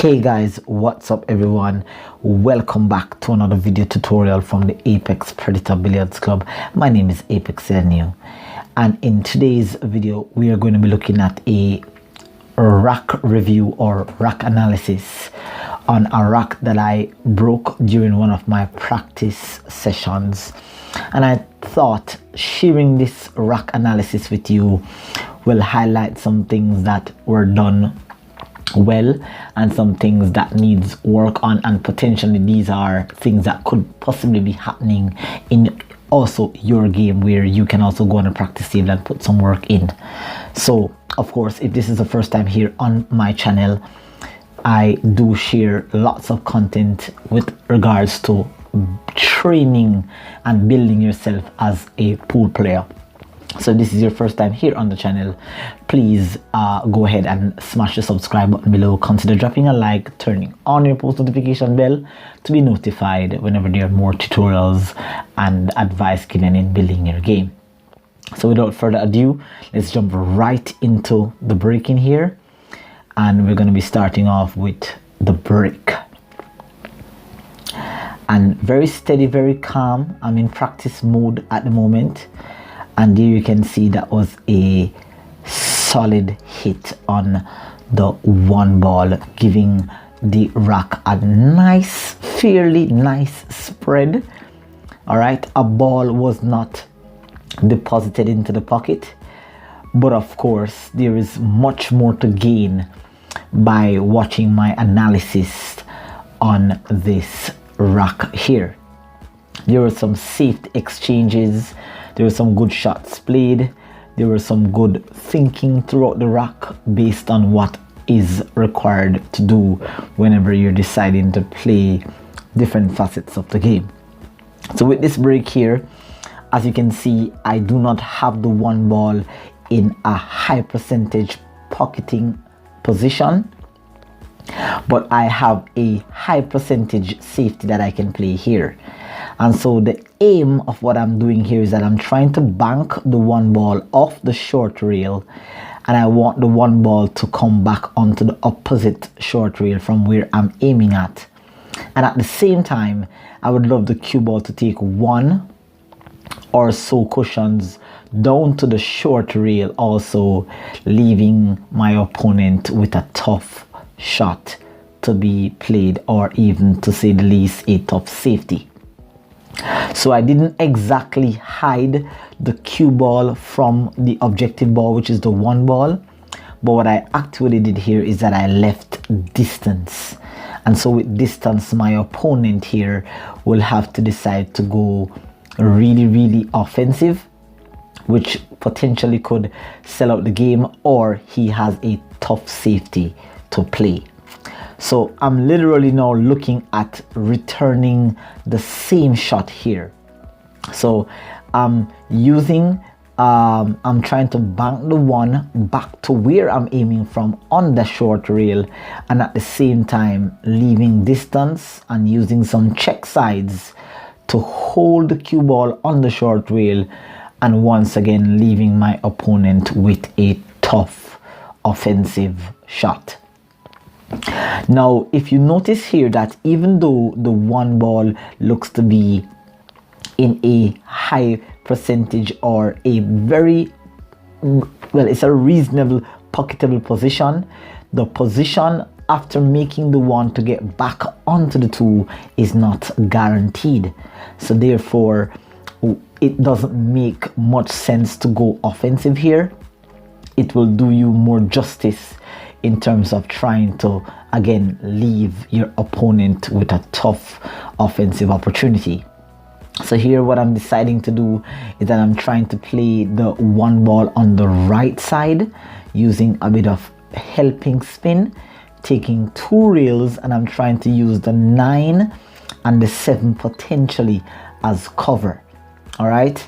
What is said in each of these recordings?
Hey guys, what's up everyone? Welcome back to another video tutorial from the Apex Predator Billiards Club. My name is Apex New, and in today's video we are going to be looking at a rack review or rack analysis on a rack that I broke during one of my practice sessions, and I thought sharing this rack analysis with you will highlight some things that were done well and some things that needs work on, and potentially these are things that could possibly be happening in also your game where you can also go on a practice table and put some work in. So of course, if this is the first time here on my channel, I do share lots of content with regards to training and building yourself as a pool player. So if this is your first time here on the channel, please go ahead and smash the subscribe button below. Consider dropping a like, turning on your post notification bell to be notified whenever there are more tutorials and advice given in building your game. So without further ado, let's jump right into the break-in here, and we're going to be starting off with the break. And very steady, very calm. I'm in practice mode at the moment. And there you can see that was a solid hit on the one ball, giving the rack a nice, fairly nice spread. All right, a ball was not deposited into the pocket, but of course there is much more to gain by watching my analysis on this rack here. There were some safe exchanges. There were some good shots played. There were some good thinking throughout the rack based on what is required to do whenever you're deciding to play different facets of the game. So with this break here, as you can see, I do not have the one ball in a high percentage pocketing position, but I have a high percentage safety that I can play here. And so the aim of what I'm doing here is that I'm trying to bank the one ball off the short rail, and I want the one ball to come back onto the opposite short rail from where I'm aiming at. And at the same time, I would love the cue ball to take one or so cushions down to the short rail, also leaving my opponent with a tough shot to be played, or even to say the least, a tough safety. So I didn't exactly hide the cue ball from the objective ball, which is the one ball, but what I actually did here is that I left distance. And so with distance, my opponent here will have to decide to go really offensive, which potentially could sell out the game, or he has a tough safety to play. So I'm literally now looking at returning the same shot here. So I'm trying to bank the one back to where I'm aiming from on the short rail, and at the same time leaving distance and using some check sides to hold the cue ball on the short rail, and once again leaving my opponent with a tough offensive shot. Now, if you notice here that even though the one ball looks to be in a high percentage, or a very, well, it's a reasonable pocketable position, the position after making the one to get back onto the two is not guaranteed. So therefore, it doesn't make much sense to go offensive here. It will do you more justice in terms of trying to again leave your opponent with a tough offensive opportunity. So here what I'm deciding to do is that I'm trying to play the one ball on the right side using a bit of helping spin, taking two rails, and I'm trying to use the 9 and the 7 potentially as cover. All right,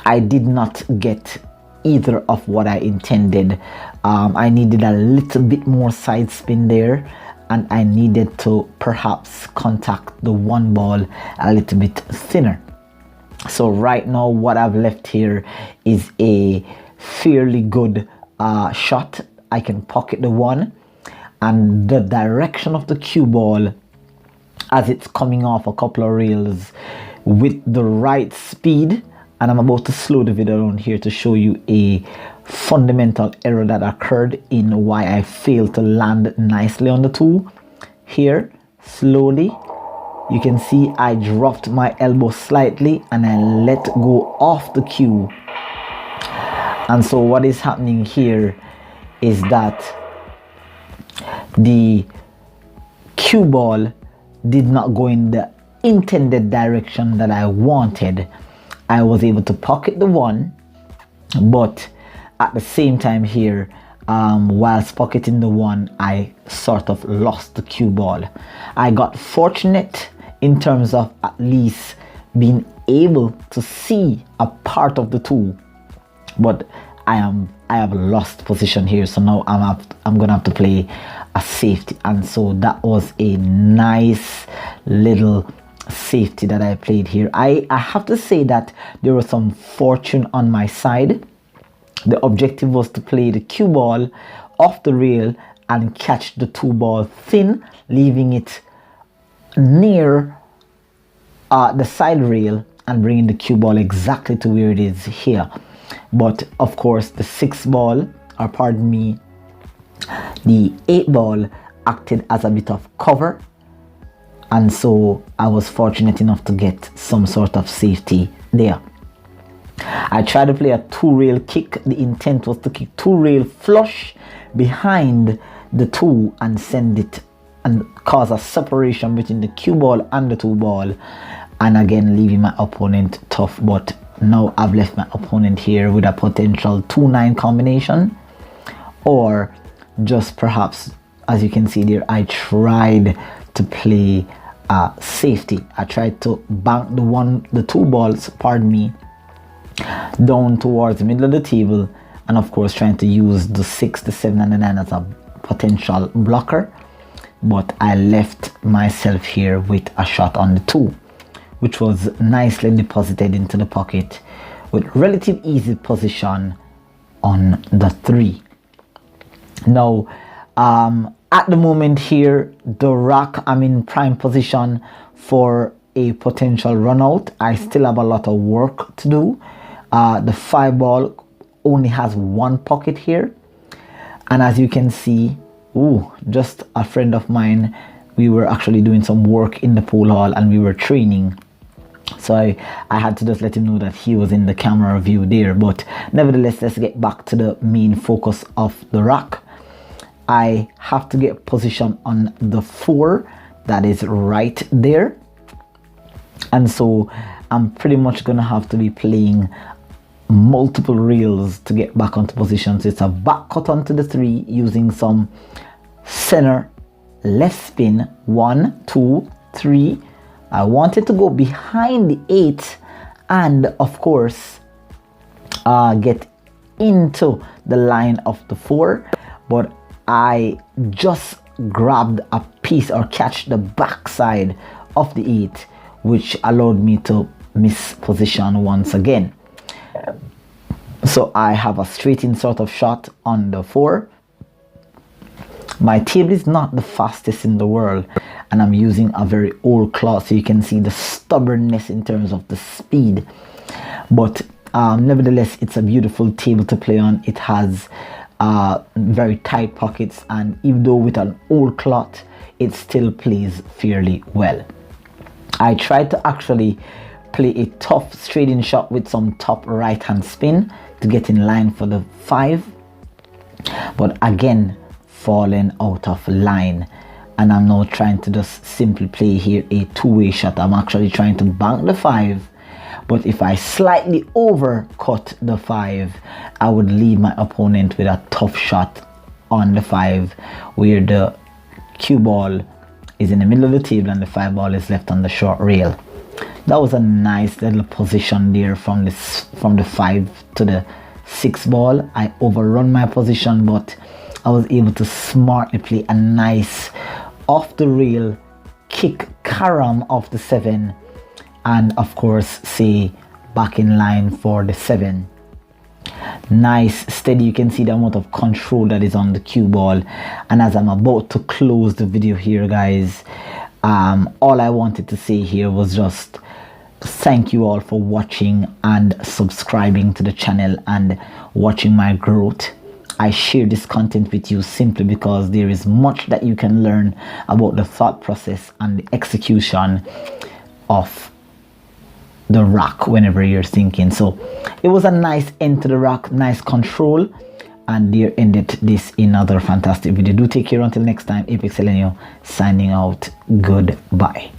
I did not get either of what I intended. I needed a little bit more side spin there, and I needed to perhaps contact the one ball a little bit thinner. So right now what I've left here is a fairly good shot. I can pocket the one, and the direction of the cue ball as it's coming off a couple of rails with the right speed. And I'm about to slow the video down here to show you a fundamental error that occurred in why I failed to land nicely on the 2. Here, slowly, you can see I dropped my elbow slightly and I let go off the cue. And so what is happening here is that the cue ball did not go in the intended direction that I wanted. I was able to pocket the 1, but at the same time here, whilst pocketing the 1, I sort of lost the cue ball. I got fortunate in terms of at least being able to see a part of the 2, but I have lost position here, so now I'm gonna have to play a safety. And so that was a nice little safety that I played here. I have to say that there was some fortune on my side. The objective was to play the cue ball off the rail and catch the 2 ball thin, leaving it near the side rail and bringing the cue ball exactly to where it is here. But of course the 6 ball, or pardon me, the 8 ball acted as a bit of cover, and so I was fortunate enough to get some sort of safety there. I tried to play a 2 rail kick. The intent was to kick 2 rail flush behind the 2 and send it and cause a separation between the cue ball and the 2 ball, and again leaving my opponent tough. But now I've left my opponent here with a potential 2-9 combination, or just perhaps, as you can see there, I tried to play safety. I tried to bank the 2 balls, pardon me, down towards the middle of the table, and of course trying to use the 6, the 7 and the 9 as a potential blocker. But I left myself here with a shot on the 2, which was nicely deposited into the pocket with relative easy position on the 3. Now at the moment here, the rock, I'm in prime position for a potential run out. I still have a lot of work to do. The 5 ball only has 1 pocket here, and as you can see, just a friend of mine, we were actually doing some work in the pool hall and we were training, so I had to just let him know that he was in the camera view there. But nevertheless, let's get back to the main focus of the rock. I have to get position on the 4 that is right there, and so I'm pretty much gonna have to be playing multiple reels to get back onto position. So it's a back cut onto the 3 using some center left spin, 1 2 3. I wanted to go behind the 8 and of course get into the line of the 4, but I just grabbed a piece or catch the backside of the 8, which allowed me to miss position once again. So I have a straight in sort of shot on the 4. My table is not the fastest in the world, and I'm using a very old cloth, so you can see the stubbornness in terms of the speed. But nevertheless, it's a beautiful table to play on. It has very tight pockets, and even though with an old cloth, it still plays fairly well. I tried to actually play a tough straight in shot with some top right hand spin to get in line for the 5, but again fallen out of line, and I'm now trying to just simply play here a 2-way shot. I'm actually trying to bank the 5, but if I slightly overcut the 5, I would leave my opponent with a tough shot on the 5, where the cue ball is in the middle of the table and the 5 ball is left on the short rail. That was a nice little position there from the 5 to the 6 ball. I overrun my position, but I was able to smartly play a nice off the rail kick carom of the 7, and of course say back in line for the 7. nice, steady. You can see the amount of control that is on the cue ball. And as I'm about to close the video here, guys, all I wanted to say here was just thank you all for watching and subscribing to the channel and watching my growth. I share this content with you simply because there is much that you can learn about the thought process and the execution of the rock whenever you're thinking. So it was a nice end to the rock, nice control, and there ended this another fantastic video. Do take care until next time. Apex Elenio signing out. Goodbye.